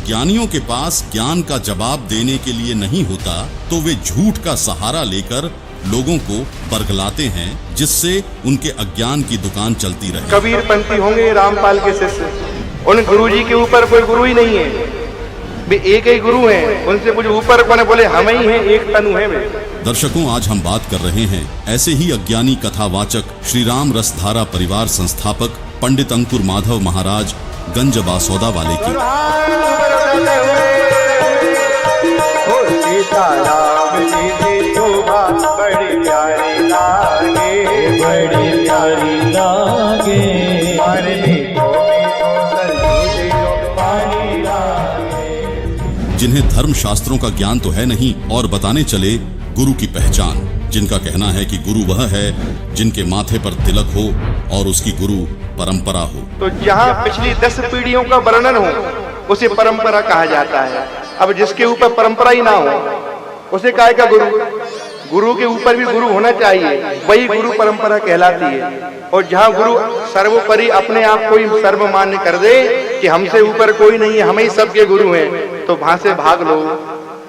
अज्ञानियों के पास ज्ञान का जवाब देने के लिए नहीं होता तो वे झूठ का सहारा लेकर लोगों को बरगलाते हैं, जिससे उनके अज्ञान की दुकान चलती रहे। कबीर पंथी होंगे रामपाल के शिष्य, उन गुरुजी के ऊपर कोई गुरु ही नहीं है, वे एक ही गुरु हैं, उनसे कुछ ऊपर कौन है, बोले हम ही हैं, एक तनु है वे। दर्शकों, आज हम बात कर रहे हैं ऐसे ही अज्ञानी कथावाचक श्री राम रसधारा परिवार संस्थापक पंडित अंकुर माधव महाराज गंज बासौदा वाले की। जिन्हें धर्म शास्त्रों का ज्ञान तो है नहीं और बताने चले गुरु की पहचान, जिनका कहना है कि गुरु वह है जिनके माथे पर तिलक हो और उसकी गुरु परंपरा हो। तो जहाँ पिछली 10 पीढ़ियों का वर्णन हो उसे परंपरा कहा जाता है। अब जिसके ऊपर परंपरा ही ना हो उसे काहे का गुरु? गुरु के ऊपर भी गुरु होना चाहिए, वही गुरु परंपरा कहलाती है। और जहाँ गुरु सर्वोपरि अपने आप को ही सर्वमान्य कर दे कि हमसे ऊपर कोई नहीं है, हम ही सबके गुरु हैं, तो वहां से भाग लो।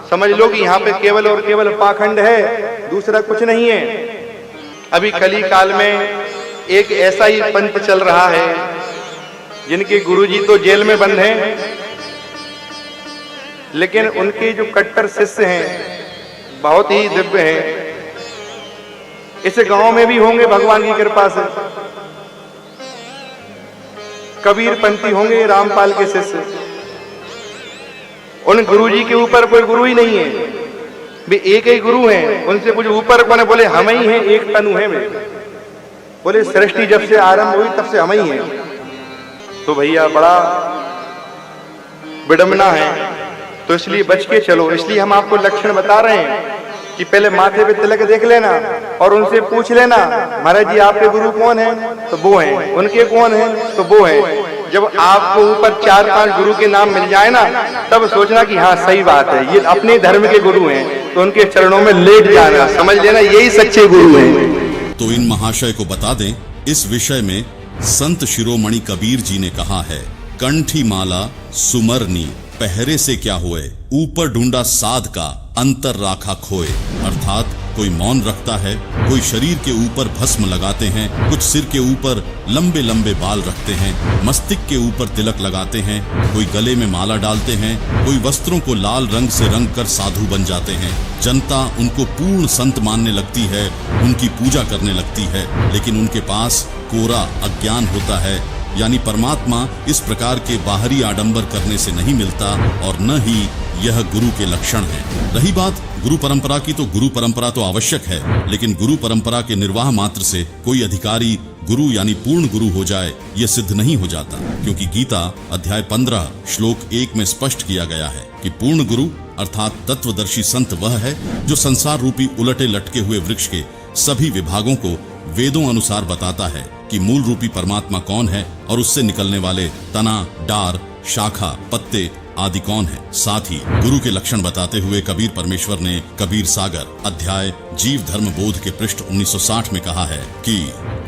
समझ लो कि यहाँ पे केवल और केवल पाखंड है, दूसरा कुछ नहीं है। अभी कली काल में एक ऐसा ही पंथ चल रहा है जिनके गुरुजी तो जेल में बंद हैं, लेकिन उनके जो कट्टर शिष्य हैं बहुत ही दिव्य हैं। इस गांव में भी होंगे भगवान की कृपा से, कबीर पंथी होंगे रामपाल के शिष्य, उन गुरुजी के ऊपर कोई गुरु ही नहीं है, वे एक ही गुरु हैं, उनसे कुछ ऊपर कौन है, बोले हम ही हैं, एक तनु है वे। बोले सृष्टि जब से आरंभ हुई तब से हम ही हैं। तो भैया बड़ा विडंबना है, तो इसलिए बच के चलो। इसलिए हम आपको लक्षण बता रहे हैं कि पहले माथे पे तिलक देख लेना और उनसे पूछ लेना, महाराज जी आपके गुरु कौन है? तो वो हैं। उनके कौन है? तो वो हैं। जब आपको ऊपर 4-5 गुरु के नाम मिल जाए ना, तब सोचना कि हाँ सही बात है, ये अपने धर्म के गुरु हैं, तो उनके चरणों में लेट जाना, समझ लेना यही सच्चे गुरु हैं। तो इन महाशय को बता दें, इस विषय में संत शिरोमणि कबीर जी ने कहा है, कंठी माला सुमरनी पहरे से क्या होए, ऊपर ढूंढा साध का अंतर राखा खोए। अर्थात कोई मौन रखता है, कोई शरीर के ऊपर भस्म लगाते हैं, कुछ सिर के ऊपर लंबे लंबे बाल रखते हैं, मस्तिष्क के ऊपर तिलक लगाते हैं, कोई गले में माला डालते हैं, कोई वस्त्रों को लाल रंग से रंग कर साधु बन जाते हैं। जनता उनको पूर्ण संत मानने लगती है, उनकी पूजा करने लगती है, लेकिन उनके पास कोरा अज्ञान होता है। यानी परमात्मा इस प्रकार के बाहरी आडंबर करने से नहीं मिलता और न ही यह गुरु के लक्षण है। रही बात गुरु परंपरा की, तो गुरु परंपरा तो आवश्यक है, लेकिन गुरु परंपरा के निर्वाह मात्र से कोई अधिकारी गुरु यानी पूर्ण गुरु हो जाए यह सिद्ध नहीं हो जाता, क्योंकि गीता अध्याय 15 श्लोक 1 में स्पष्ट किया गया है कि पूर्ण गुरु अर्थात तत्वदर्शी संत वह है जो संसार रूपी उलटे लटके हुए वृक्ष के सभी विभागों को वेदों अनुसार बताता है कि मूल रूपी परमात्मा कौन है और उससे निकलने वाले तना, डार, शाखा, पत्ते आदि कौन है। साथ ही गुरु के लक्षण बताते हुए कबीर परमेश्वर ने कबीर सागर अध्याय जीव धर्म बोध के पृष्ठ 1960 में कहा है कि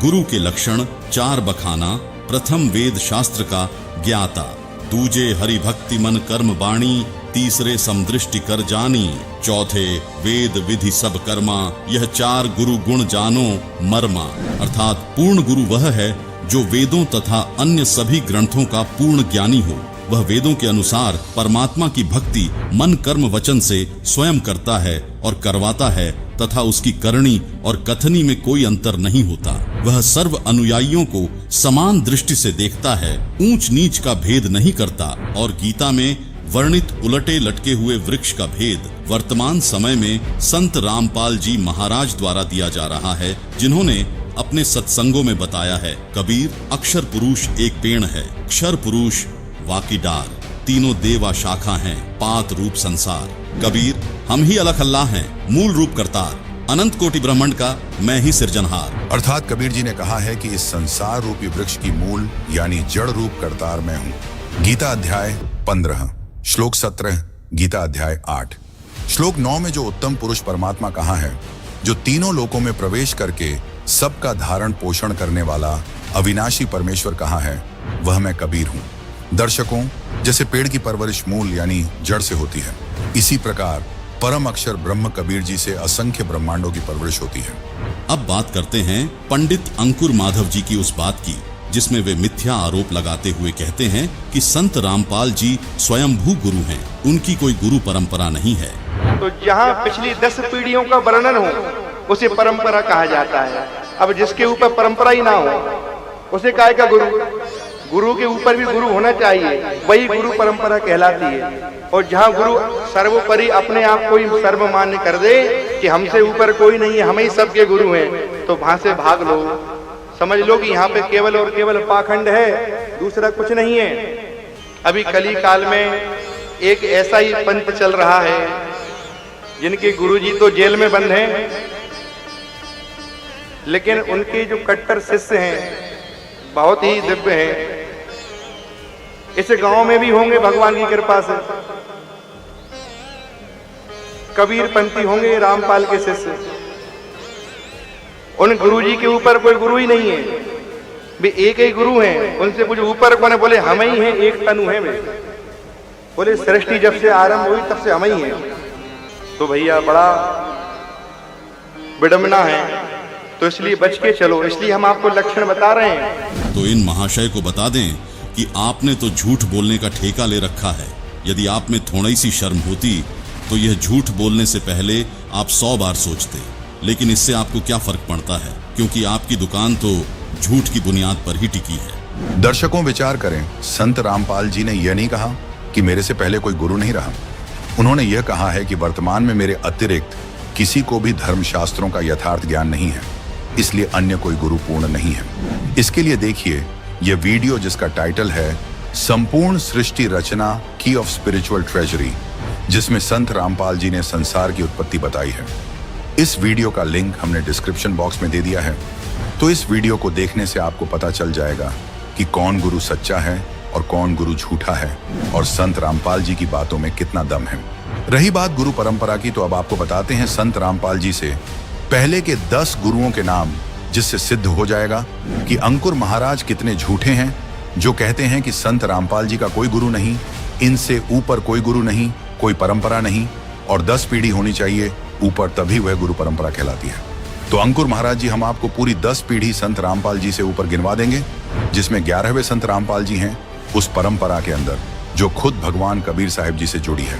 गुरु के लक्षण 4 बखाना। प्रथम वेद शास्त्र का ज्ञाता, दूजे हरि भक्ति मन कर्म वाणी, तीसरे समदृष्टि कर जानी, चौथे वेद विधि सब कर्मा, यह 4 गुरु गुण जानो मर्मा। अर्थात पूर्ण गुरु वह है जो वेदों तथा अन्य सभी ग्रंथों का पूर्ण ज्ञानी हो। वह वेदों के अनुसार परमात्मा की भक्ति मन कर्म वचन से स्वयं करता है और करवाता है, तथा उसकी करनी और कथनी में कोई अंतर नहीं होता। वह सर्व अनुयायियों को समान दृष्टि से देखता है, ऊंच नीच का भेद नहीं करता। और गीता में वर्णित उलटे लटके हुए वृक्ष का भेद वर्तमान समय में संत रामपाल जी महाराज द्वारा दिया जा रहा है, जिन्होंने अपने सत्संगों में बताया है। कबीर अक्षर पुरुष एक पेड़ है, क्षर पुरुष वाकी डार, तीनों देवा शाखा हैं, पात रूप संसार। कबीर हम ही अलख अल्लाह हैं, मूल रूप करतार, अनंत कोटि ब्रह्मांड का मैं ही सिरजनहार। अर्थात कबीर जी ने कहा है कि इस संसार रूपी वृक्ष की मूल यानी जड़ रूप करतार मैं हूँ। गीता अध्याय 15 श्लोक 17, गीता अध्याय 8। श्लोक 9 में जो उत्तम पुरुष परमात्मा कहा है, जो तीनों लोकों में प्रवेश करके सबका धारण पोषण करने वाला अविनाशी परमेश्वर कहा है, वह मैं कबीर हूँ। दर्शकों, जैसे पेड़ की परवरिश मूल यानी जड़ से होती है, इसी प्रकार परम अक्षर ब्रह्म कबीर जी से असंख्य ब्रह्मांडों की परवरिश होती है। अब बात करते हैं पंडित अंकुर माधव जी की उस बात की जिसमें वे मिथ्या आरोप लगाते हुए कहते हैं कि संत रामपाल जी स्वयंभू गुरु हैं, उनकी कोई गुरु परंपरा नहीं है। तो जहाँ पिछली 10 पीढ़ियों का वर्णन हो उसे परंपरा कहा जाता है। अब जिसके ऊपर परंपरा ही ना हो उसे काय का गुरु? गुरु के ऊपर भी गुरु होना चाहिए, वही गुरु परंपरा कहलाती है। और जहाँ गुरु सर्वोपरि अपने आप को ही सर्वमान्य कर दे कि हमसे ऊपर कोई नहीं है, हम ही सबके गुरु हैं, तो वहां से भाग लो। समझ लो कि यहाँ पे केवल और केवल पाखंड है, दूसरा कुछ नहीं है। अभी कली काल में एक ऐसा ही पंथ चल रहा है जिनके गुरुजी तो जेल में बंद हैं, लेकिन उनके जो कट्टर शिष्य हैं बहुत ही दिव्य हैं। इस गांव में भी होंगे भगवान की कृपा से, कबीर पंथी होंगे रामपाल के शिष्य। उन गुरुजी के ऊपर कोई गुरु ही नहीं है, वे एक ही गुरु हैं, उनसे कुछ ऊपर कौन है? बोले हम ही हैं, एक तनु है वे। बोले सृष्टि जब से आरंभ हुई तब से हम ही हैं। तो भैया बड़ा विडंबना है, तो इसलिए बच के चलो, इसलिए हम आपको लक्षण बता रहे हैं। तो इन महाशय को बता दें कि आपने तो झूठ बोलने का ठेका ले रखा है। यदि आप में थोड़ी सी शर्म होती तो यह झूठ बोलने से पहले आप 100 बार सोचते, लेकिन इससे आपको क्या फर्क पड़ता है, क्योंकि आपकी दुकान तो झूठ की बुनियाद पर ही टिकी है। दर्शकों, विचार करें, संत रामपाल जी ने यह नहीं कहा कि मेरे से पहले कोई गुरु नहीं रहा। उन्होंने यह कहा है कि वर्तमान में मेरे अतिरिक्त किसी को भी धर्मशास्त्रों का यथार्थ ज्ञान नहीं है, इसलिए अन्य कोई गुरु पूर्ण नहीं है। इसके लिए देखिए यह वीडियो जिसका टाइटल है संपूर्ण सृष्टि रचना की ऑफ स्पिरिचुअल ट्रेजरी, जिसमें संत रामपाल जी ने संसार की उत्पत्ति बताई है। इस वीडियो का लिंक हमने डिस्क्रिप्शन बॉक्स में दे दिया है, तो इस वीडियो को देखने से आपको पता चल जाएगा कि कौन गुरु सच्चा है और कौन गुरु झूठा है, और संत रामपाल जी की बातों में कितना दम है। रही बात गुरु परंपरा की, तो अब आपको बताते हैं संत रामपाल जी से पहले के 10 गुरुओं के नाम, जिससे सिद्ध हो जाएगा कि अंकुर महाराज कितने झूठे हैं, जो कहते हैं कि संत रामपाल जी का कोई गुरु नहीं, इनसे ऊपर कोई गुरु नहीं, कोई परंपरा नहीं, और 10 पीढ़ी होनी चाहिए ऊपर, तभी वह गुरु परंपरा कहलाती है। तो अंकुर महाराज जी, हम आपको पूरी 10 पीढ़ी संत रामपाल जी से ऊपर गिनवा देंगे, जिसमें 11वें संत रामपाल जी हैं उस परंपरा के अंदर, जो खुद भगवान कबीर साहिब जी से जुड़ी है।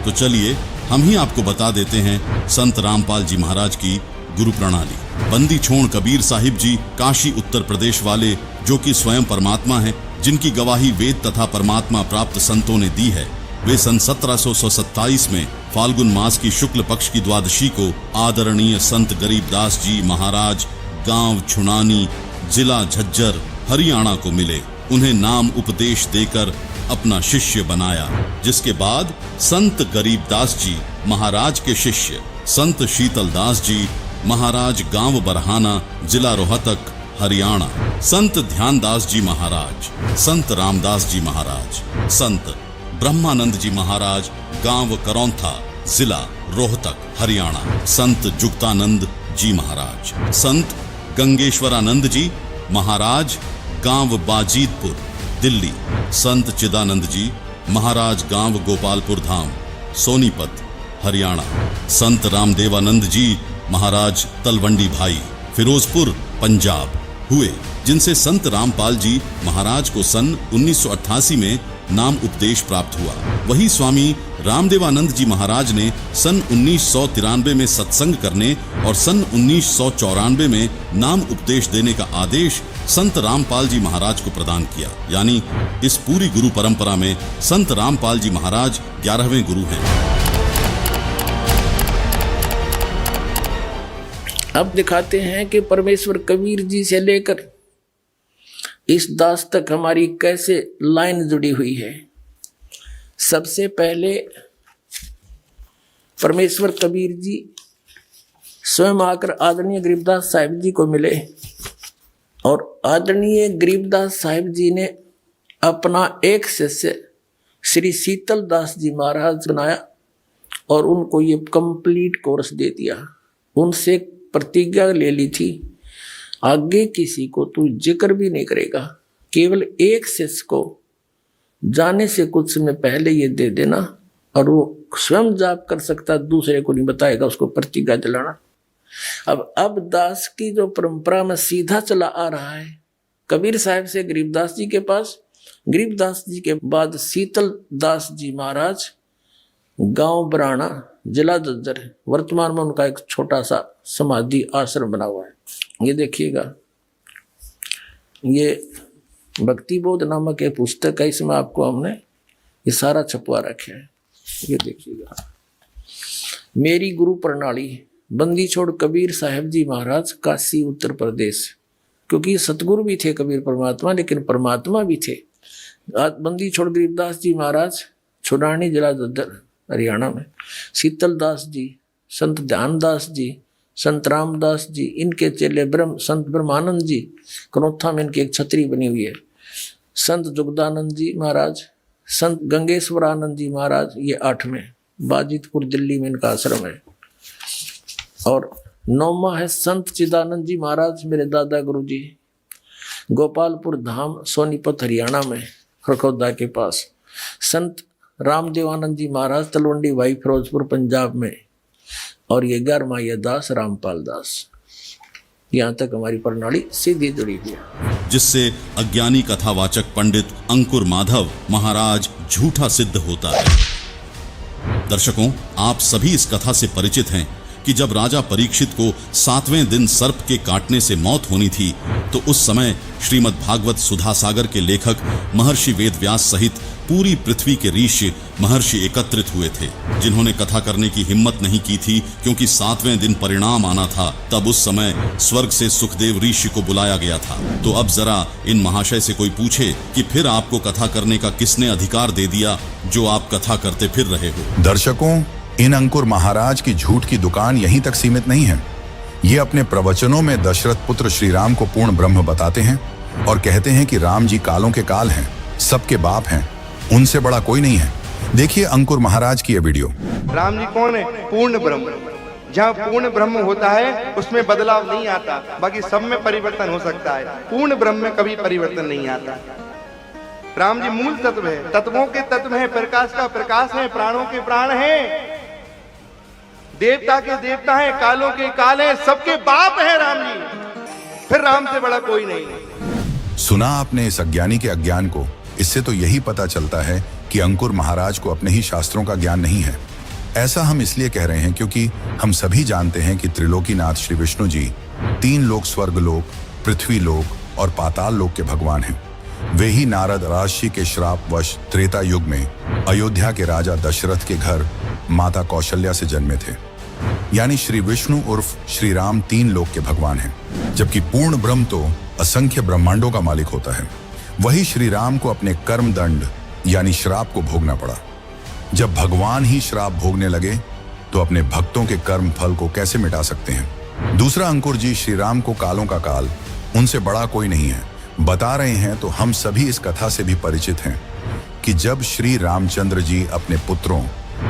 तो चलिए हम ही आपको बता देते हैं संत रामपाल जी महाराज की गुरु प्रणाली। बंदी छोड़ कबीर साहिब जी काशी उत्तर प्रदेश वाले, जो कि स्वयं परमात्मा हैं, जिनकी गवाही वेद तथा परमात्मा प्राप्त संतों ने दी है, वे सन 1727 में फाल्गुन मास की शुक्ल पक्ष की द्वादशी को आदरणीय संत गरीबदास जी महाराज गांव छुनानी, जिला झज्जर, हरियाणा को मिले। उन्हें नाम उपदेश देकर अपना शिष्य बनाया, जिसके बाद संत गरीबदास जी महाराज के शिष्य संत शीतलदास जी महाराज गांव बरहाना, जिला रोहतक, हरियाणा, संत ध्यानदास जी महाराज, संत रामदास जी महाराज, संत ब्रह्मानंद जी महाराज गांव करौंथा, जिला रोहतक, हरियाणा, संत जुक्तानंद जी महाराज, संत गंगेश्वरानंद जी महाराज गांव बाजीतपुर, दिल्ली, संत चिदानंद जी महाराज गांव गोपालपुर धाम, सोनीपत, हरियाणा, संत रामदेवानंद जी महाराज तलवंडी भाई, फिरोजपुर, पंजाब हुए, जिनसे संत रामपाल जी महाराज को सन 1988 में नाम उपदेश प्राप्त हुआ। वही स्वामी रामदेवानंद जी महाराज ने सन 1993 में सत्संग करने और सन 1994 में नाम उपदेश देने का आदेश संत रामपाल जी महाराज को प्रदान किया। यानी इस पूरी गुरु परंपरा में संत रामपाल जी महाराज 11वें गुरु हैं। अब दिखाते हैं कि परमेश्वर कबीर जी से लेकर इस दास तक हमारी कैसे लाइन जुड़ी हुई है। सबसे पहले परमेश्वर कबीर जी स्वयं आकर आदरणीय गरीबदास साहिब जी को मिले, और आदरणीय गरीबदास साहिब जी ने अपना एक शिष्य श्री शीतलदास जी महाराज बनाया और उनको ये कंप्लीट कोर्स दे दिया। उनसे प्रतिज्ञा ले ली थी, आगे किसी को तू जिक्र भी नहीं करेगा, केवल एक शिष्य को जाने से कुछ समय पहले ये दे देना, और वो स्वयं जाप कर सकता, दूसरे को नहीं बताएगा, उसको प्रतिज्ञा दिलाना। अब दास की जो परंपरा में सीधा चला आ रहा है, कबीर साहब से गरीबदास जी के पास, गरीबदास जी के बाद शीतल दास जी महाराज, गांव बराना, जिला जज्जर, वर्तमान में उनका एक छोटा सा समाधि आश्रम बना हुआ है। ये देखिएगा, ये भक्ति बोध नामक एक पुस्तक है, इसमें आपको हमने ये सारा छपवा रखे है। ये देखिएगा, मेरी गुरु प्रणाली, बंदी छोड़ कबीर साहब जी महाराज, काशी उत्तर प्रदेश। क्योंकि सतगुरु भी थे कबीर परमात्मा, लेकिन परमात्मा भी थे। बंदी छोड़ गरीबदास जी महाराज, छुड़ानी, जिला जज्जर, हरियाणा में। शीतल दास जी, संत ध्यानदास जी, संत रामदास जी, इनके चेले संत ब्रह्मानंद जी, कनौथा में इनकी एक छतरी बनी हुई है। संत जुगदानंद जी महाराज, संत गंगेश्वरानंद जी महाराज, ये 8 में, बाजितपुर दिल्ली में इनका आश्रम है। और 9वां है संत चिदानंद जी महाराज, मेरे दादा गुरु जी, गोपालपुर धाम, सोनीपत हरियाणा में, खरखौदा के पास। संत रामदेवानंद जी महाराज, तलवंडी भाई, फिरोजपुर पंजाब में। और ये 11वां ये दास रामपाल दास। यहाँ तक हमारी प्रणाली सीधी जुड़ी हुई है, जिससे अज्ञानी कथावाचक पंडित अंकुर माधव महाराज झूठा सिद्ध होता है। दर्शकों, आप सभी इस कथा से परिचित हैं कि जब राजा परीक्षित को 7वें दिन सर्प के काटने से मौत होनी थी, तो उस समय श्रीमद् भागवत सुधा सागर के लेखक महर्षि वेदव्यास सहित पूरी पृथ्वी के ऋषि महर्षि एकत्रित हुए थे, जिन्होंने कथा करने की हिम्मत नहीं की थी, क्योंकि 7वें दिन परिणाम आना था। तब उस समय स्वर्ग से सुखदेव ऋषि को बुलाया गया था। तो अब जरा इन महाशय से कोई पूछे कि फिर आपको कथा करने का किसने अधिकार दे दिया, जो आप कथा करते फिर रहे हो। दर्शकों, इन अंकुर महाराज की झूठ की दुकान यहीं तक सीमित नहीं है। ये अपने प्रवचनों में दशरथ पुत्र श्री राम को पूर्ण ब्रह्म बताते हैं और कहते हैं कि राम जी कालों के काल हैं, सबके बाप हैं, उनसे बड़ा कोई नहीं है। देखिए अंकुर महाराज की ये वीडियो। राम जी कौन है? पूर्ण ब्रह्म। जहाँ पूर्ण ब्रह्म होता है उसमें बदलाव नहीं आता, बाकी सब में परिवर्तन हो सकता है, पूर्ण ब्रह्म में कभी परिवर्तन नहीं आता। राम जी मूल तत्व है, तत्वों के तत्व है, प्रकाश का प्रकाश है, प्राणों के प्राण है, देवता के देवता है, कालों के काल है, सबके बाप है राम जी। फिर राम से बड़ा कोई नहीं। सुना आपने इस अज्ञानी के अज्ञान को। इससे तो यही पता चलता है कि अंकुर महाराज को अपने ही शास्त्रों का ज्ञान नहीं है। ऐसा हम इसलिए कह रहे हैं क्योंकि हम सभी जानते हैं कि त्रिलोकीनाथ श्री विष्णु जी 3 लोक, स्वर्ग लोक, पृथ्वी लोक और पाताल लोक के भगवान हैं। वे ही नारद राजर्षि के श्रापवश त्रेता युग में अयोध्या के राजा दशरथ के घर माता कौशल्या से जन्मे थे। यानी श्री विष्णु उर्फ श्री राम 3 लोक के भगवान हैं। जबकि पूर्ण ब्रह्म तो असंख्य ब्रह्मांडों का मालिक होता है। वही श्री राम को अपने कर्म दंड यानी श्राप को भोगना पड़ा। जब भगवान ही श्राप भोगने लगे तो अपने भक्तों के कर्म फल को कैसे मिटा सकते हैं। दूसरा, अंकुर जी श्री राम को कालों का काल, उनसे बड़ा कोई नहीं है बता रहे हैं। तो हम सभी इस कथा से भी परिचित हैं कि जब श्री रामचंद्र जी अपने पुत्रों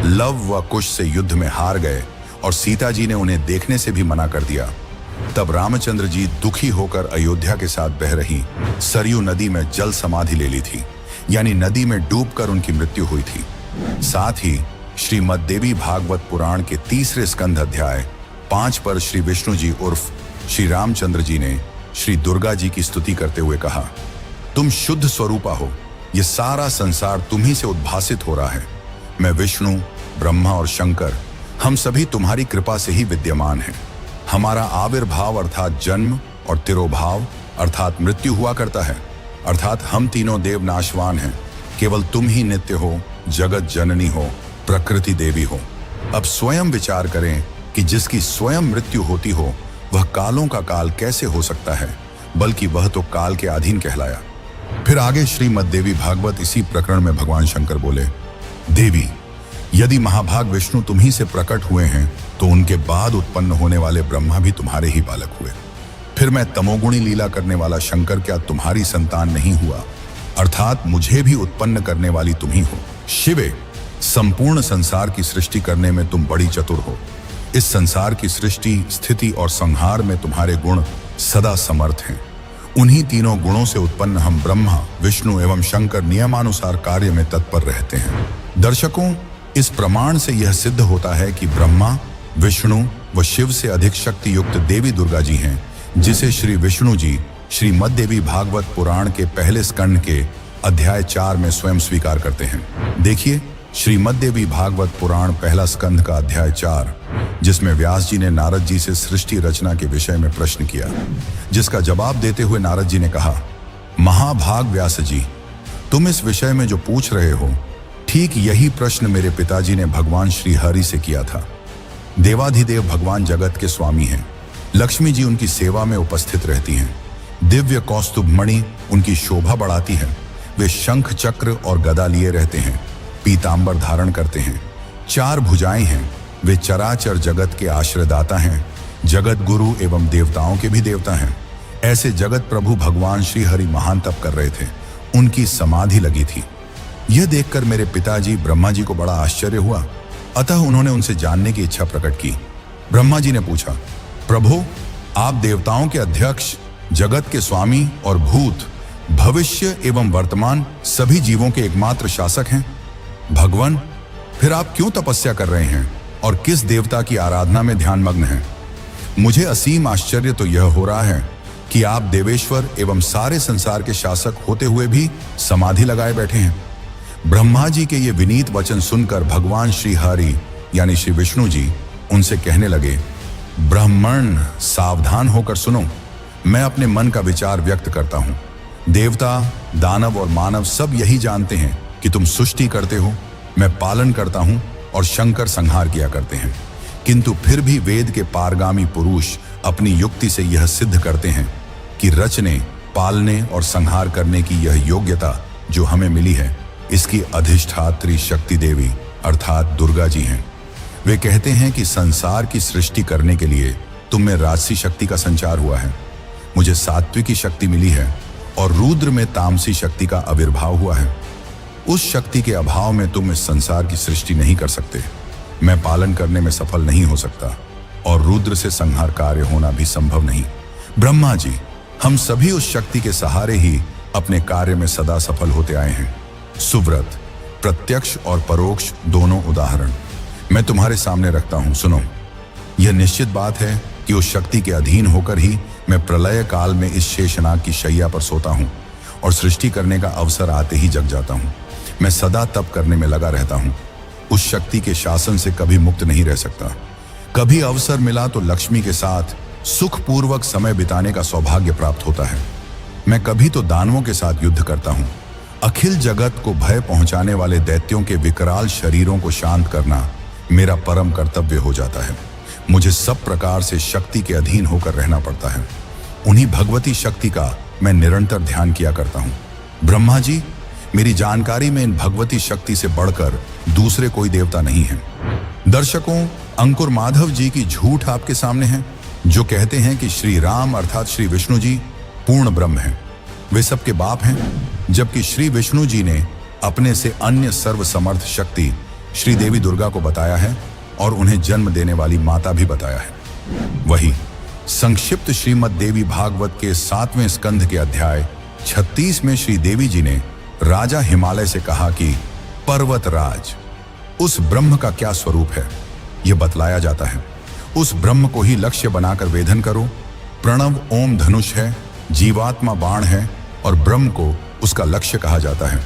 लव व कुश से युद्ध में हार गए और सीता जी ने उन्हें देखने से भी मना कर दिया, तब रामचंद्र जी दुखी होकर अयोध्या के साथ बह रही सरयू नदी में जल समाधि ले ली थी, यानी नदी में डूबकर उनकी मृत्यु हुई थी। साथ ही श्रीमद् देवी भागवत पुराण के 3 स्कंध अध्याय 5 पर श्री विष्णु जी उर्फ श्री रामचंद्र जी ने श्री दुर्गा जी की स्तुति करते हुए कहा, तुम शुद्ध स्वरूपा हो, ये सारा संसार तुम्ही से उद्भासित हो रहा है। मैं विष्णु, ब्रह्मा और शंकर, हम सभी तुम्हारी कृपा से ही विद्यमान हैं। हमारा आविर्भाव अर्थात जन्म और तिरोभाव अर्थात मृत्यु हुआ करता है, अर्थात हम तीनों देव नाशवान हैं। केवल तुम ही नित्य हो, जगत जननी हो, प्रकृति देवी हो। अब स्वयं विचार करें कि जिसकी स्वयं मृत्यु होती हो वह कालों का काल कैसे हो सकता है, बल्कि वह तो काल के अधीन कहलाया। फिर आगे श्रीमद् देवी भागवत इसी प्रकरण में भगवान शंकर बोले, देवी यदि महाभाग विष्णु तुम्ही से प्रकट हुए हैं तो उनके बाद उत्पन्न होने वाले ब्रह्मा भी तुम्हारे ही बालक हुए। फिर मैं तमोगुणी लीला करने वाला शंकर क्या तुम्हारी संतान नहीं हुआ, अर्थात मुझे भी उत्पन्न करने वाली तुम ही हो। शिवे, संपूर्ण संसार की सृष्टि करने में तुम बड़ी चतुर हो। इस संसार की सृष्टि, स्थिति और संहार में तुम्हारे गुण सदा समर्थ हैं। उन्हीं तीनों गुणों से उत्पन्न हम ब्रह्मा, विष्णु एवं शंकर नियमानुसार कार्य में तत्पर रहते हैं। दर्शकों, इस प्रमाण से यह सिद्ध होता है कि ब्रह्मा, विष्णु व शिव से अधिक शक्ति युक्त देवी दुर्गा जी हैं, जिसे श्री विष्णु जी श्रीमद्देवी भागवत पुराण के पहले स्कंद के अध्याय 4 में स्वयं स्वीकार करते हैं। देखिए श्रीमद्देवी भागवत पुराण पहला स्कंद का अध्याय 4, जिसमें व्यास जी ने नारद जी से सृष्टि रचना के विषय में प्रश्न किया, जिसका जवाब देते हुए नारद जी ने कहा, महाभाग व्यास जी, तुम इस विषय में जो पूछ रहे हो, ठीक यही प्रश्न मेरे पिताजी ने भगवान श्री हरि से किया था। देवाधिदेव भगवान जगत के स्वामी हैं। लक्ष्मी जी उनकी सेवा में उपस्थित रहती हैं। दिव्य कौस्तुभ मणि उनकी शोभा बढ़ाती है। वे शंख, चक्र और गदा लिए रहते हैं, पीतांबर धारण करते हैं, 4 भुजाएं हैं। वे चराचर जगत के आश्रयदाता हैं, जगत गुरु एवं देवताओं के भी देवता हैं। ऐसे जगत प्रभु भगवान श्री हरि महान तप कर रहे थे। उनकी समाधि लगी थी। यह देखकर मेरे पिताजी ब्रह्मा जी को बड़ा आश्चर्य हुआ। अतः उन्होंने उनसे जानने की इच्छा प्रकट की। ब्रह्मा जी ने पूछा, प्रभु, आप देवताओं के अध्यक्ष, जगत के स्वामी और भूत, भविष्य एवं वर्तमान सभी जीवों के एकमात्र शासक हैं। भगवान, फिर आप क्यों तपस्या कर रहे हैं और किस देवता की आराधना में ध्यानमग्न हैं? मुझे असीम आश्चर्य तो यह हो रहा है कि आप देवेश्वर एवं सारे संसार के शासक होते हुए भी समाधि लगाए बैठे हैं। ब्रह्मा जी के ये विनीत वचन सुनकर भगवान श्री हरि यानी श्री विष्णु जी उनसे कहने लगे, ब्राह्मण, सावधान होकर सुनो। मैं अपने मन का विचार व्यक्त करता हूँ। देवता, दानव और मानव सब यही जानते हैं कि तुम सृष्टि करते हो, मैं पालन करता हूँ और शंकर संहार किया करते हैं। किंतु फिर भी वेद के पारगामी पुरुष अपनी युक्ति से यह सिद्ध करते हैं कि रचने, पालने और संहार करने की यह योग्यता जो हमें मिली है, इसकी अधिष्ठात्री शक्ति देवी अर्थात दुर्गा जी हैं। वे कहते हैं कि संसार की सृष्टि करने के लिए तुम में राजसी शक्ति का संचार हुआ है, मुझे सात्विकी शक्ति मिली है और रुद्र में तामसी शक्ति का आविर्भाव हुआ है। उस शक्ति के अभाव में तुम इस संसार की सृष्टि नहीं कर सकते। मैं पालन करने में सफल नहीं हो सकता और रुद्र से संहार कार्य होना भी संभव नहीं। ब्रह्मा जी, हम सभी उस शक्ति के सहारे ही अपने कार्य में सदा सफल होते आए हैं। सुव्रत, प्रत्यक्ष और परोक्ष दोनों उदाहरण मैं तुम्हारे सामने रखता हूं, सुनो। यह निश्चित बात है कि उस शक्ति के अधीन होकर ही मैं प्रलय काल में इस शेषनाग की शैया पर सोता हूं और सृष्टि करने का अवसर आते ही जग जाता हूं। मैं सदा तप करने में लगा रहता हूं। उस शक्ति के शासन से कभी मुक्त नहीं रह सकता। कभी अवसर मिला तो लक्ष्मी के साथ सुखपूर्वक समय बिताने का सौभाग्य प्राप्त होता है। मैं कभी तो दानवों के साथ युद्ध करता हूं। अखिल जगत को भय पहुंचाने वाले दैत्यों के विकराल शरीरों को शांत करना मेरा परम कर्तव्य हो जाता है। मुझे सब प्रकार से शक्ति के अधीन होकर रहना पड़ता है। उन्हीं भगवती शक्ति का मैं निरंतर ध्यान किया करता हूँ। ब्रह्मा जी, मेरी जानकारी में इन भगवती शक्ति से बढ़कर दूसरे कोई देवता नहीं है। दर्शकों, अंकुर माधव जी की झूठ आपके सामने है, जो कहते हैं कि श्री राम अर्थात श्री विष्णु जी पूर्ण ब्रह्म हैं। वे सबके बाप हैं, जबकि श्री विष्णु जी ने अपने से अन्य सर्वसमर्थ शक्ति श्री देवी दुर्गा को बताया है और उन्हें जन्म देने वाली माता भी बताया है। वही संक्षिप्त श्रीमद् देवी भागवत के 7वें स्कंध के अध्याय 36 में श्री देवी जी ने राजा हिमालय से कहा कि पर्वतराज, उस ब्रह्म का क्या स्वरूप है यह बतलाया जाता है। उस ब्रह्म को ही लक्ष्य बनाकर वेधन करो। प्रणव ओम धनुष है, जीवात्मा बाण है और ब्रह्म को उसका लक्ष्य कहा जाता है।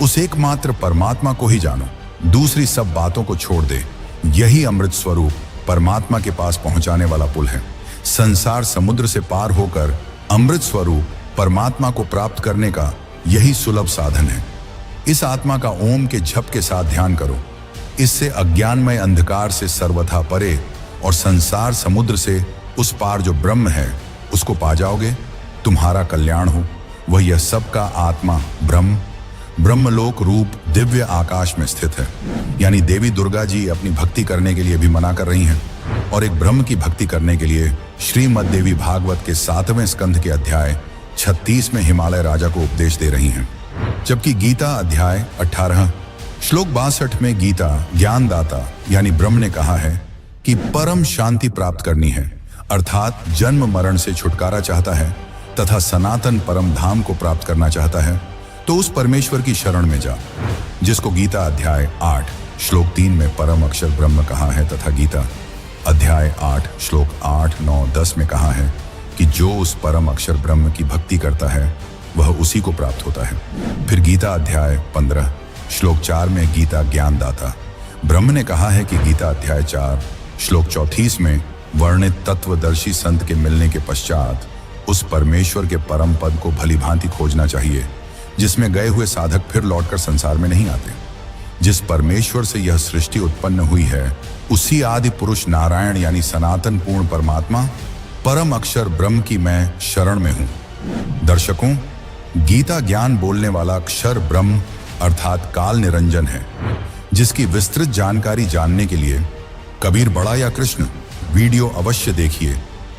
उस एकमात्र परमात्मा को ही जानो, दूसरी सब बातों को छोड़ दे। यही अमृत स्वरूप परमात्मा के पास पहुंचाने वाला पुल है। संसार समुद्र से पार होकर अमृत स्वरूप परमात्मा को प्राप्त करने का यही सुलभ साधन है। इस आत्मा का ओम के जप के साथ ध्यान करो। इससे अज्ञानमय अंधकार से सर्वथा परे और संसार समुद्र से उस पार जो ब्रह्म है उसको पा जाओगे। तुम्हारा कल्याण हो। वह यह सबका आत्मा ब्रह्म ब्रह्मलोक रूप दिव्य आकाश में स्थित है। यानी देवी दुर्गा जी अपनी भक्ति करने के लिए भी मना कर रही हैं और एक ब्रह्म की भक्ति करने के लिए श्रीमद् देवी भागवत के 7वें स्कंध के अध्याय 36 में हिमालय राजा को उपदेश दे रही हैं। जबकि गीता अध्याय 18 श्लोक 62 में गीता ज्ञानदाता यानी ब्रह्म ने कहा है कि परम शांति प्राप्त करनी है, अर्थात जन्म मरण से छुटकारा चाहता है तथा सनातन परम धाम को प्राप्त करना चाहता है तो उस परमेश्वर की शरण में जा, जिसको गीता अध्याय 8 श्लोक 3 में परम अक्षर ब्रह्म कहा है, तथा गीता अध्याय 8 श्लोक 8, 9, 10 में कहा है कि जो उस परम अक्षर ब्रह्म की भक्ति करता है वह उसी को प्राप्त होता है। फिर गीता अध्याय 15 श्लोक 4 में गीता ज्ञानदाता ब्रह्म ने कहा है कि गीता अध्याय 4 श्लोक 34 में वर्णित तत्वदर्शी संत के मिलने के पश्चात उस परमेश्वर के परम पद को भली भांति खोजना चाहिए, जिसमें गए हुए साधक फिर लौटकर संसार में नहीं आते। जिस परमेश्वर से यह सृष्टि उत्पन्न हुई है उसी आदि पुरुष नारायण यानी सनातन पूर्ण परमात्मा परम अक्षर ब्रह्म की मैं शरण में हूं। दर्शकों, गीता ज्ञान बोलने वाला अक्षर ब्रह्म अर्थात काल निरंजन है, जिसकी विस्तृत जानकारी जानने के लिए कबीर बड़ा या कृष्ण वीडियो अवश्य देखिए,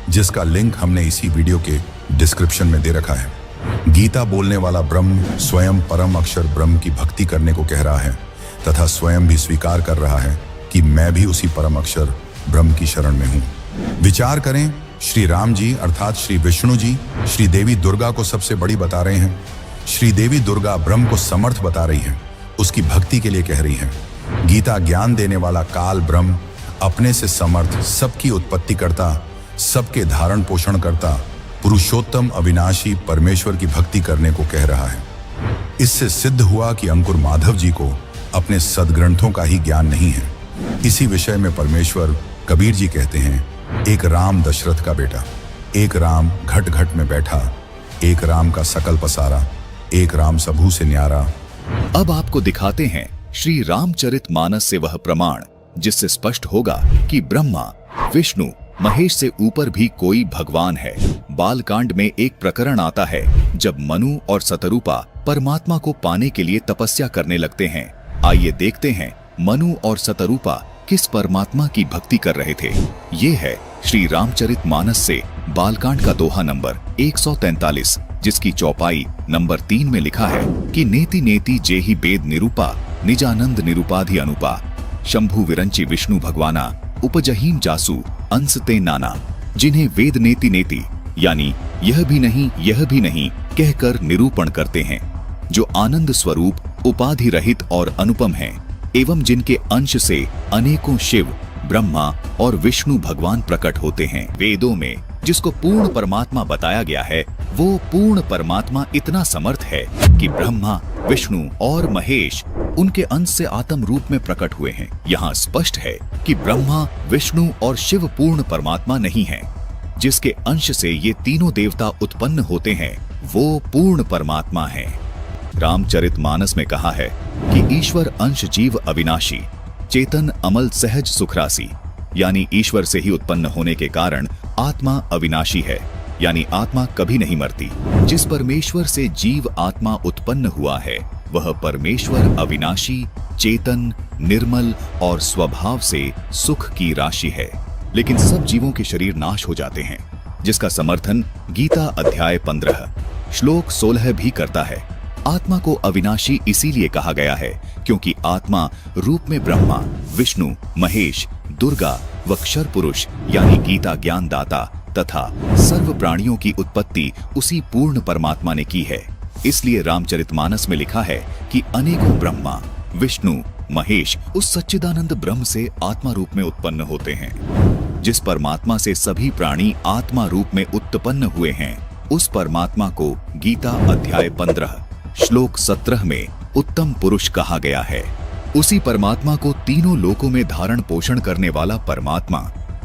जिसका लिंक हमने इसी वीडियो के डिस्क्रिप्शन में दे रखा है। गीता बोलने वाला ब्रह्म स्वयं परम अक्षर ब्रह्म की भक्ति करने को कह रहा है तथा स्वयं भी स्वीकार कर रहा है कि मैं भी उसी परम अक्षर ब्रह्म की शरण में हूं। विचार करें, श्री राम जी अर्थात श्री विष्णु जी श्री देवी दुर्गा को सबसे बड़ी बता रहे हैं। श्री देवी दुर्गा ब्रह्म को समर्थ बता रही है, उसकी भक्ति के लिए कह रही है। गीता ज्ञान देने वाला काल ब्रह्म अपने से समर्थ, सबकी उत्पत्ति करता, सबके धारण पोषण करता, पुरुषोत्तम अविनाशी परमेश्वर की भक्ति करने को कह रहा है। इससे सिद्ध हुआ कि अंकुर माधव जी को अपने सदग्रंथों का ही ज्ञान नहीं है। इसी विषय में परमेश्वर कबीर जी कहते हैं, एक राम दशरथ का बेटा, एक राम घट घट में बैठा, एक राम का सकल पसारा, एक राम सबू से न्यारा। अब आपको दिखाते हैं श्री रामचरितमानस से वह प्रमाण जिससे स्पष्ट होगा कि ब्रह्मा, विष्णु, महेश से ऊपर भी कोई भगवान है। बालकांड में एक प्रकरण आता है जब मनु और सतरूपा परमात्मा को पाने के लिए तपस्या करने लगते हैं। आइए देखते हैं मनु और सतरूपा किस परमात्मा की भक्ति कर रहे थे। ये है श्री रामचरितमानस से बालकांड का दोहा नंबर 143, जिसकी चौपाई नंबर 3 में लिखा है कि नेति नेति जेहि वेद निरूपा, निजानंद निरूपाधि अनुपा, शंभु विरंची विष्णु भगवाना, उपजहीम जासु अंश ते नाना। जिन्हें वेद नेति नेति यानी यह भी नहीं कहकर निरूपण करते हैं, जो आनंद स्वरूप, उपाधि रहित और अनुपम हैं, एवं जिनके अंश से अनेकों शिव, ब्रह्मा और विष्णु भगवान प्रकट होते हैं। वेदों में जिसको पूर्ण परमात्मा बताया गया है, वो पूर्ण परमात्मा इतना समर्थ है कि ब्रह्मा, विष्णु और महेश उनके अंश से आत्म रूप में प्रकट हुए हैं। यहाँ स्पष्ट है कि ब्रह्मा, विष्णु और शिव पूर्ण परमात्मा नहीं है। जिसके अंश से ये तीनों देवता उत्पन्न होते हैं वो पूर्ण परमात्मा है। रामचरितमानस में कहा है कि ईश्वर अंश जीव अविनाशी, चेतन अमल सहज सुखरासी, यानी ईश्वर से ही उत्पन्न होने के कारण आत्मा अविनाशी है, यानी आत्मा कभी नहीं मरती। जिस परमेश्वर से जीव आत्मा उत्पन्न हुआ है वह परमेश्वर अविनाशी, चेतन, निर्मल और स्वभाव से सुख की राशि है। लेकिन सब जीवों के शरीर नाश हो जाते हैं, जिसका समर्थन गीता अध्याय 15 श्लोक 16 भी करता है। आत्मा को अविनाशी इसीलिए कहा गया है क्योंकि आत्मा रूप में ब्रह्मा, विष्णु, महेश, दुर्गा व क्षर पुरुष यानी गीता ज्ञान दाता तथा सर्व प्राणियों की उत्पत्ति उसी पूर्ण परमात्मा ने की है। इसलिए रामचरितमानस में लिखा है कि अनेकों ब्रह्मा, विष्णु, महेश उस सच्चिदानंद ब्रह्म से आत्मा रूप में उत्पन्न होते हैं। जिस परमात्मा से सभी प्राणी आत्मा रूप में उत्पन्न हुए हैं, उस परमात्मा को गीता अध्याय 15 श्लोक 17 में उत्तम पुरुष कहा गया है। उसी परमात्मा को तीनों लोकों में धारण पोषण करने वाला परमात्मा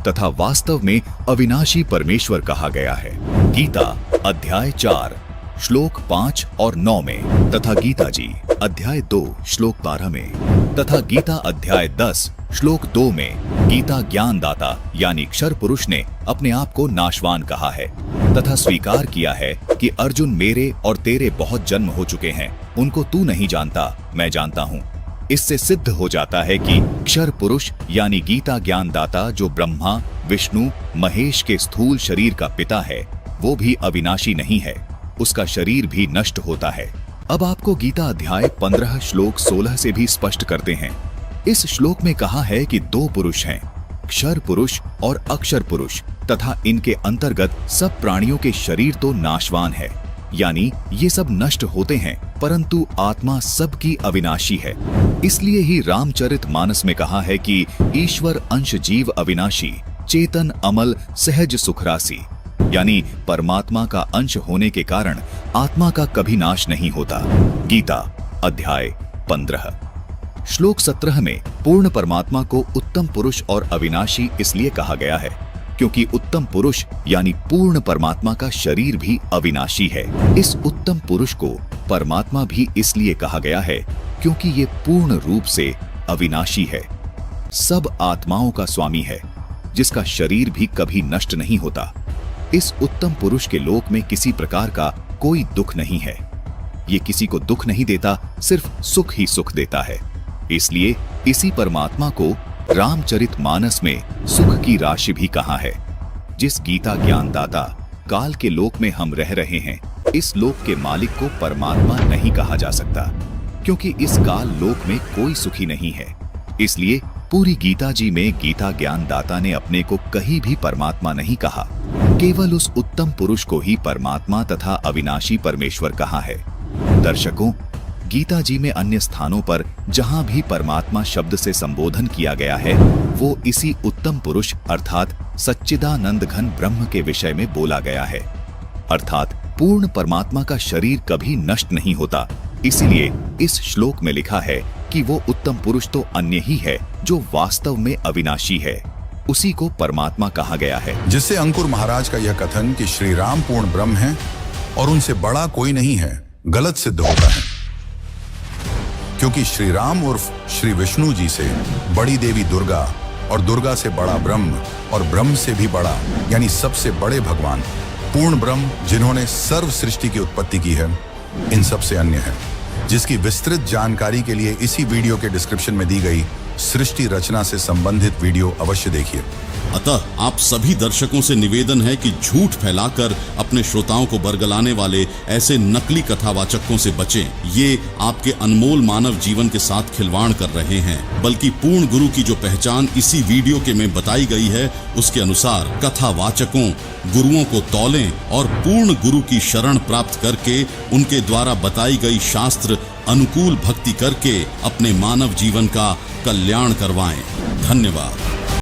तथा वास्तव में अविनाशी परमेश्वर कहा गया है। गीता अध्याय 4 श्लोक 5 और 9 में तथा गीता जी अध्याय 2 श्लोक 12 में तथा गीता अध्याय 10 श्लोक 2 में गीता ज्ञान दाता यानी क्षर पुरुष ने अपने आप को नाशवान कहा है तथा स्वीकार किया है कि अर्जुन मेरे और तेरे बहुत जन्म हो चुके हैं, उनको तू नहीं जानता, मैं जानता हूँ। इससे सिद्ध हो जाता है कि क्षर पुरुष यानी गीता ज्ञान दाता जो ब्रह्मा, विष्णु, महेश के स्थूल शरीर का पिता है, वो भी अविनाशी नहीं है, उसका शरीर भी नष्ट होता है। अब आपको गीता अध्याय 15 श्लोक 16 से भी स्पष्ट करते हैं। इस श्लोक में कहा है कि दो पुरुष हैं, क्षर पुरुष और अक्षर पुरुष तथा इनके अंतर्गत सब प्राणियों के शरीर तो नाशवान है, यानी ये सब नष्ट होते हैं, परंतु आत्मा सबकी अविनाशी है। इसलिए ही रामचरितमानस में कहा है कि ईश्वर अंश जीव अविनाशी, चेतन अमल सहज सुखरासी, यानी परमात्मा का अंश होने के कारण आत्मा का कभी नाश नहीं होता। गीता अध्याय 15 श्लोक 17 में पूर्ण परमात्मा को उत्तम पुरुष और अविनाशी इसलिए कहा गया है क्योंकि उत्तम पुरुष यानी पूर्ण परमात्मा का शरीर भी अविनाशी है। इस उत्तम पुरुष को परमात्मा भी इसलिए कहा गया है क्योंकि ये पूर्ण रूप से अविनाशी है, सब आत्माओं का स्वामी है, जिसका शरीर भी कभी नष्ट नहीं होता। इस उत्तम पुरुष के लोक में किसी प्रकार का कोई दुख नहीं है। ये किसी को दुख नहीं देता, सिर्फ सुख ही सुख देता है। इसलिए इसी परमात्मा को रामचरितमानस में सुख की राशि भी कहा है। जिस गीता ज्ञानदाता काल के लोक में हम रह रहे हैं, इस लोक के मालिक को परमात्मा नहीं कहा जा सकता, क्योंकि इस काल लोक में कोई सुखी नहीं है। इसलिए पूरी गीता जी में गीता ज्ञानदाता ने अपने को कहीं भी परमात्मा नहीं कहा, केवल उस उत्तम पुरुष को ही परमात्मा तथा अविनाशी परमेश्वर कहा है। दर्शकों, गीता जी में अन्य स्थानों पर जहां भी परमात्मा शब्द से संबोधन किया गया है, वो इसी उत्तम पुरुष अर्थात सच्चिदानंद घन ब्रह्म के विषय में बोला गया है। अर्थात पूर्ण परमात्मा का शरीर कभी नष्ट नहीं होता। इसीलिए इस श्लोक में लिखा है कि वो उत्तम पुरुष तो अन्य ही है जो वास्तव में अविनाशी है, उसी को परमात्मा कहा गया है। जिससे अंकुर महाराज का यह कथन कि श्री राम पूर्ण ब्रह्म है और उनसे बड़ा कोई नहीं है, गलत सिद्ध होता है, क्योंकि श्री राम उर्फ श्री विष्णु जी से बड़ी देवी दुर्गा और दुर्गा से बड़ा ब्रह्म और ब्रह्म से भी बड़ा यानी सबसे बड़े भगवान पूर्ण ब्रह्म जिन्होंने सर्व सृष्टि की उत्पत्ति की है, इन सब से अन्य है, जिसकी विस्तृत जानकारी के लिए इसी वीडियो के डिस्क्रिप्शन में दी गई सृष्टि रचना से संबंधित वीडियो अवश्य देखिए। अतः आप सभी दर्शकों से निवेदन है कि झूठ फैलाकर अपने श्रोताओं को बरगलाने वाले ऐसे नकली कथावाचकों से बचें। ये आपके अनमोल मानव जीवन के साथ खिलवाड़ कर रहे हैं। बल्कि पूर्ण गुरु की जो पहचान इसी वीडियो के में बताई गई है, उसके अनुसार कथावाचकों गुरुओं को तौलें और पूर्ण गुरु की शरण प्राप्त करके उनके द्वारा बताई गई शास्त्र अनुकूल भक्ति करके अपने मानव जीवन का कल्याण करवाएं। धन्यवाद।